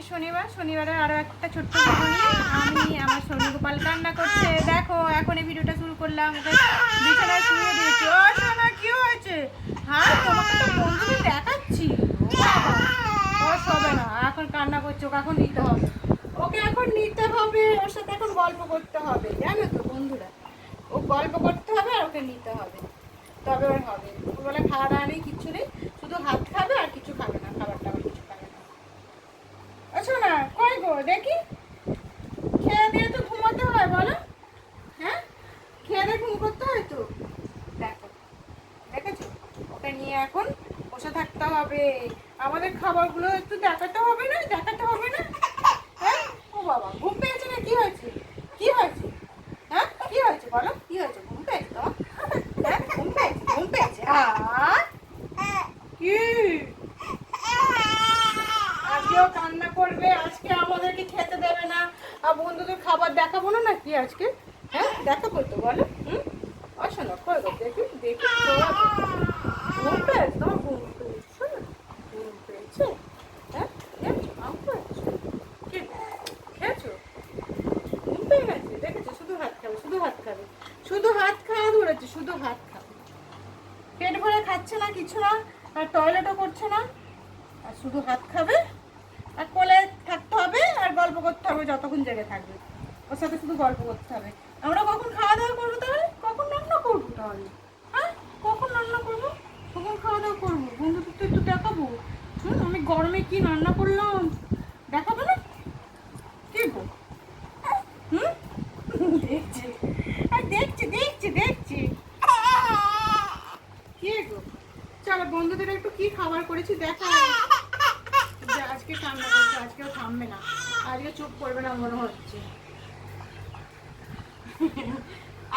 শনিবার, শনিবারের আরো একটা ছোট্ট ভিডিও নিয়ে আমি আমার সোনু গোপাল কান্না করছে। দেখো এখন এই ভিডিওটা শুরু করলাম, ওকে বিছানায় শুয়ে দিয়েছি। ও সোনা কি হয়েছে? হ্যাঁ তোমাকে তো বন্ধুকে দেখাচ্ছি। ও শোবে না, এখন কান্না করছে, ওকে এখন নিতে হবে, ওকে এখন নিতে হবে, ওর সাথে এখন গল্প করতে হবে, জানো তো বন্ধুরা, ও গল্প করতে হবে আর ওকে নিতে হবে, তবে ওর হবে। ও বলে খাওয়া দাওয়া নেই, কিচ্ছু নেই, শুধু ভাত খাবে আর কিছু খাবে না, খাবার টাবার কিছু খাবে না। আচ্ছা না কই গো দেখি, খেয়ে দিয়ে তো ঘুমাতে হয় বলো, হ্যাঁ খেয়ে দিয়ে ঘুম করতে হয় তো। দেখো দেখেছো, ওকে নিয়ে এখন বসে থাকতে হবে, আমাদের খাবারগুলো একটু দেখাতে হবে না, দেখাতে হবে না। হ্যাঁ ও বাবা ঘুম পেয়েছে না, কি হয়েছে, কি হয়েছে, হ্যাঁ কি হয়েছে বলো, কি হয়েছে, ঘুম পেয়েছে তোমার, হ্যাঁ ঘুম পেয়েছে, ঘুম পেয়েছে আর কি আজকেও কান্না করবে, আজকে আমাদেরকে খেতে দেবে না, আর বন্ধুদের খাবার দেখাবো না নাকি আজকে, হ্যাঁ দেখাবো তো বলো। শোনো কই গো দেখি দেখি, ঘুম পেয়েছে তোমার, ঘুম পেয়েছে, ঘুম পেয়েছে, হ্যাঁ খেয়েছো, আম পেয়েছো, কি খেয়েছো, ঘুম পেয়ে গেছে, দেখেছো শুধু ভাত খাবে, শুধু ভাত খাবে, শুধু ভাত খাওয়া ধরেছে, শুধু ভাত খাবে, পেট ভরে খাচ্ছে না কিছু না, আর টয়লেটও করছে না, আর শুধু ভাত খাবে, আর কোলে থাকতে হবে আর গল্প করতে হবে, যতক্ষণ জেগে থাকবে ওর সাথে শুধু গল্প করতে হবে। আমরা কখন খাওয়া দাওয়া করবো তাহলে, কখন রান্না করবো তাহলে, হ্যাঁ কখন রান্না করবো, কখন খাওয়া দাওয়া করবো, বন্ধুদের তো একটু দেখাবো। আমি গরমে কি রান্না করলাম দেখাবো না, কি গো, দেখছি আর দেখছি দেখছি দেখছি, কি গো চলো বন্ধুদের একটু কি খাবার করেছি দেখা। আজকে কান্না করছে, আজকেও থামবে না, আজকে চুপ করবে না মনে হচ্ছে,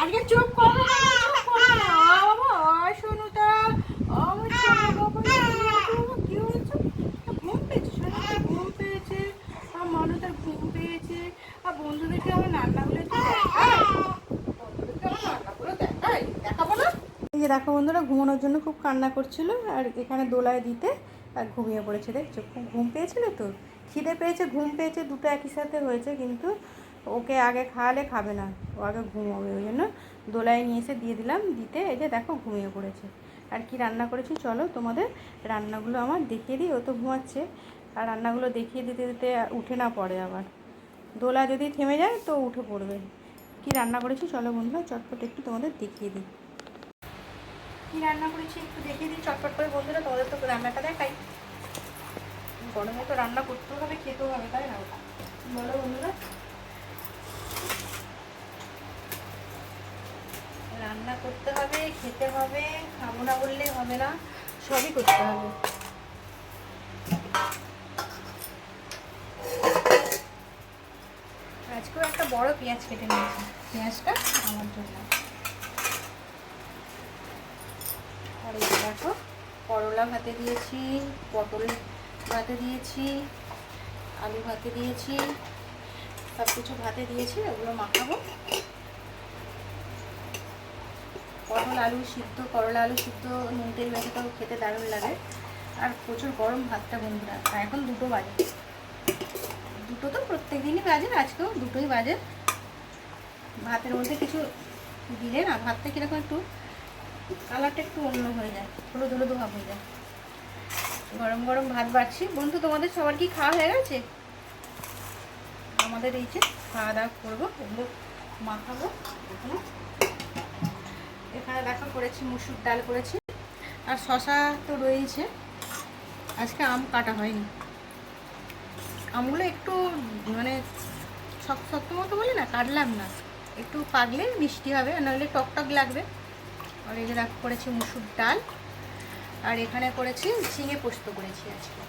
আজকে চুপ করবে না, চুপ করবে না। বাবা সোনুটা, আমার সোনা বাবা, কি হয়েছে, ঘুম পেয়েছে, সোনাটা ঘুম পেয়েছে, আর মানুষের ঘুম পেয়েছে, আর বন্ধুদেরকে আমার রান্নাগুলো একটু দেখাই, বন্ধুদেরকে আমার রান্নাগুলো দেখাই, দেখাবো না। এই যে দেখো বন্ধুরা ঘুমানোর জন্য খুব কান্না করছিল, আর এখানে দোলায় দিতে আর ঘুমিয়ে পড়েছে, দেখছো খুব ঘুম পেয়েছিল তো, খিদে পেয়েছে ঘুম পেয়েছে দুটো একই সাথে হয়েছে, কিন্তু ওকে আগে খাওয়ালে খাবে না, ও আগে ঘুমাবে, ওই জন্য দোলায় নিয়ে এসে দিয়ে দিলাম, দিতে এই যে দেখো ঘুমিয়ে পড়েছে। আর কি রান্না করেছি চলো তোমাদের রান্নাগুলো আমার দেখিয়ে দিই, ও তো ঘুমাচ্ছে, আর রান্নাগুলো দেখিয়ে দিতে দিতে উঠে না পড়ে, আবার দোলা যদি থেমে যায় তো উঠে পড়বে। কি রান্না করেছি চলো বন্ধুরা চটপট একটু তোমাদের দেখিয়ে দিই, কি রান্না করেছি একটু দেখিয়ে দিই চটপট করে বন্ধুরা, তোমাদের তো রান্নাটা দেখাই, গরমে তো রান্না করতেও হবে খেতেও হবে তাই না, বলো বন্ধুরা। রান্না করতে হবে, খেতে হবে, খাবো না বললে হবে না, সবই করতে হবে। আজকেও একটা বড় পেঁয়াজ কেটে নিয়েছি, পেঁয়াজটা আমার জন্য। আর এই দেখো করলা ভাতে দিয়েছি, পটল ভাতে দিয়েছি, আলু ভাতে দিয়েছি, সব কিছু ভাতে দিয়েছি, ওগুলো মাখাবো। পটল আলু সিদ্ধ, করলা আলু সিদ্ধ নুন তেল মেখে তো খেতে দারুণ লাগে, আর প্রচুর গরম ভাতটা বন্ধুরা, আর এখন 2টো বাজে, 2টো তো প্রত্যেক দিনই বাজে, আজকেও 2টোই বাজে। ভাতের মধ্যে কিছু দিলে না ভাতটা কীরকম একটু কালারটা একটু অন্য হয়ে যায়, হলুদ হলুদ ভাব হয়ে যায়। গরম গরম ভাত বাড়ছি বন্ধু, তোমাদের সবার কি খাওয়া হয়ে গেছে? আমাদের এই যে খাওয়া দাওয়া করবো, ওগুলো মাখাবো। এখানে দেখো করেছি মুসুর ডাল করেছি, আর শশা তো রয়েছে, আজকে আম কাটা হয়নি, আমগুলো একটু মানে শক্ত মতো বলি না, কাটলাম না, একটু পাকলে মিষ্টি হবে, নাহলে টক টক লাগবে। আর এই যে দেখো করেছি মুসুর ডাল, আর এখানে করেছি ঝিঙে পোস্ত করেছি আজকে,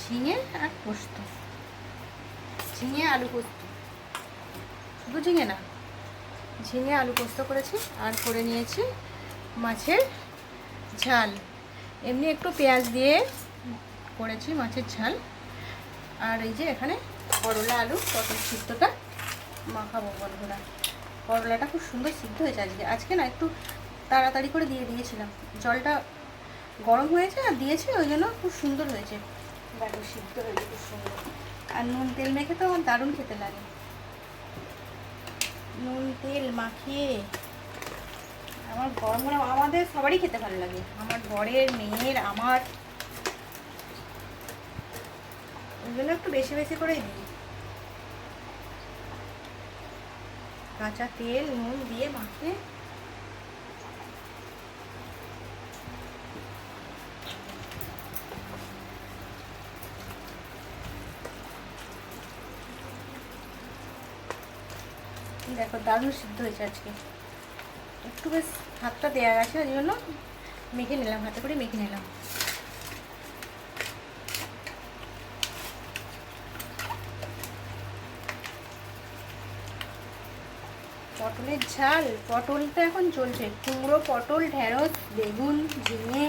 ঝিঙে আর পোস্ত, ঝিঙে আলু পোস্ত, শুধু ঝিঙে না, ঝিঙে আলু পোস্ত করেছি, আর করে নিয়েছি মাছের ঝাল, এমনি একটু পেঁয়াজ দিয়ে করেছি মাছের ঝাল। আর এই যে এখানে করলা আলু পটল সিদ্ধটা মাখাবো বন্ধুরা, করলাটা খুব সুন্দর সিদ্ধ হয়েছে আজকে, আজকে না একটু তাড়াতাড়ি করে দিয়ে দিয়েছিলাম, জলটা গরম হয়েছে আর দিয়েছি, ওই জন্য খুব সুন্দর হয়েছে, দেখো সিদ্ধ হয়েছে খুব সুন্দর। আর নুন তেল মেখে তো আমার দারুণ খেতে লাগে। নুন তেল মাখিয়ে আমার গরম গরম আমাদের সবারই খেতে ভালো লাগে, আমার বরের, মেয়ের, আমার। ওই জন্য একটু বেশি বেশি করেই দিই। কাঁচা তেল নুন দিয়ে মাখিয়ে দেখো দারুণ সিদ্ধ হয়েছে আজকে। একটু বেশ হাতটা দেওয়া গেছে, ওই জন্য মেখে নিলাম, হাতে করে মেখে নিলাম। পটলের ঝাল, পটলটা এখন চলছে, কুমড়ো, পটল, ঢেঁড়স, বেগুন, ঝিঙে,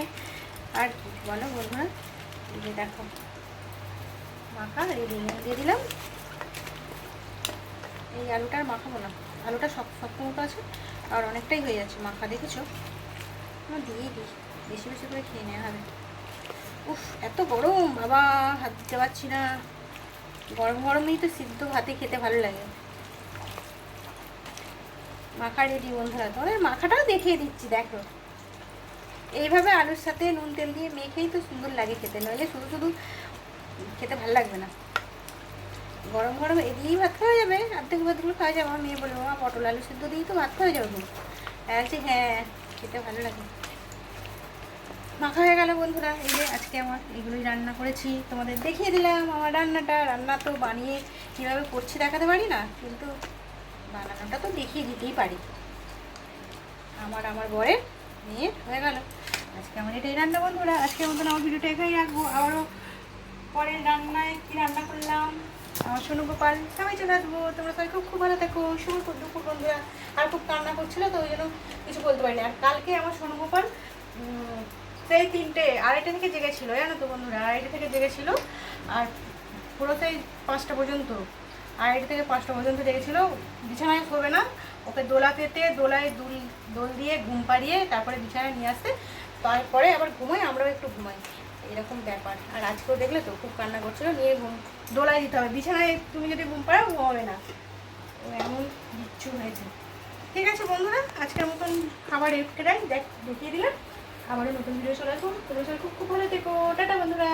আর কি বলো বন্ধুরা। এই যে দেখো মাখা রেডি দিয়ে দিলাম। এই আলুটা আর মাখাবো না, আলুটা শক্ত মতো আছে আর অনেকটাই হয়ে যাচ্ছে মাখা, দেখেছো? দিয়েই দিই, বেশি বেশি করে খেয়ে নেওয়া হবে। উফ এত গরম বাবা, হাত দিতে পারছি না। গরম গরমেই তো সিদ্ধ ভাতে খেতে ভালো লাগে। মাখা রেডি বন্ধুরা, তোমাদের মাখাটাও দেখিয়ে দিচ্ছি দেখো। এইভাবে আলুর সাথে নুন তেল দিয়ে মেখেই তো সুন্দর লাগে খেতে, নইলে শুধু শুধু খেতে ভালো লাগবে না। গরম গরম এদিকেই ভাত খাওয়া যাবে, অর্ধেক ভাতগুলো খাওয়া যাবে। আমার মেয়ে বলবে মা পটল আলু সিদ্ধ দিয়েই তো ভাত খাওয়া যাবে। বলছি হ্যাঁ, খেতে ভালো লাগে। মাখা হয়ে গেল বন্ধুরা। এই যে আজকে আমার এগুলোই রান্না করেছি, তোমাদের দেখিয়ে দিলাম আমার রান্নাটা। রান্না তো বানিয়ে কীভাবে করছি দেখাতে পারি না, কিন্তু বানানোটা তো দেখিয়ে দিতেই পারি। আমার বরের, মেয়ের হয়ে গেল আজকে আমার এটাই রান্না বন্ধুরা। আজকের মতন আমার ভিডিওটা এখানেই রাখবো। আবারও পরের রান্নায় কী রান্না করলাম আমার সোনু গোপাল সবাই চলে আসবো। তোমরা সবাই খুব ভালো থেকো। শুভ দুপুর বন্ধুরা। আর খুব কান্না করছিল তো ওই জন্য কিছু বলতে পারিনি। আর কালকে আমার সোনু গোপাল সেই 3টে 2:30 থেকে জেগেছিল, জানো তো বন্ধুরা, 2:30 থেকে জেগেছিল। আর পুরো সেই 5টা পর্যন্ত, 2:30 থেকে 5টা পর্যন্ত জেগেছিল। বিছানায় শোবে না, ওকে দোলা পেতে দোলায় দোল দিয়ে ঘুম পাড়িয়ে তারপরে বিছানায় নিয়ে আসতে, তারপরে আবার ঘুমোয়, আমরাও একটু ঘুমাই, এরকম ব্যাপার। আর আজকেও দেখলে তো খুব কান্না করছিল, নিয়ে দোলায় দিতে হবে। বিছানায় তুমি যদি ঘুম পাড়াও ঘুমাবে না, ও এমন বিচ্ছু হয়েছে। ঠিক আছে বন্ধুরা, আজকের মতন খাবার এটাই দেখিয়ে দিলাম। আবারও নতুন ভিডিও চলে আসবো। তোমরা সবাই খুব ভালো থেকো। টাটা বন্ধুরা।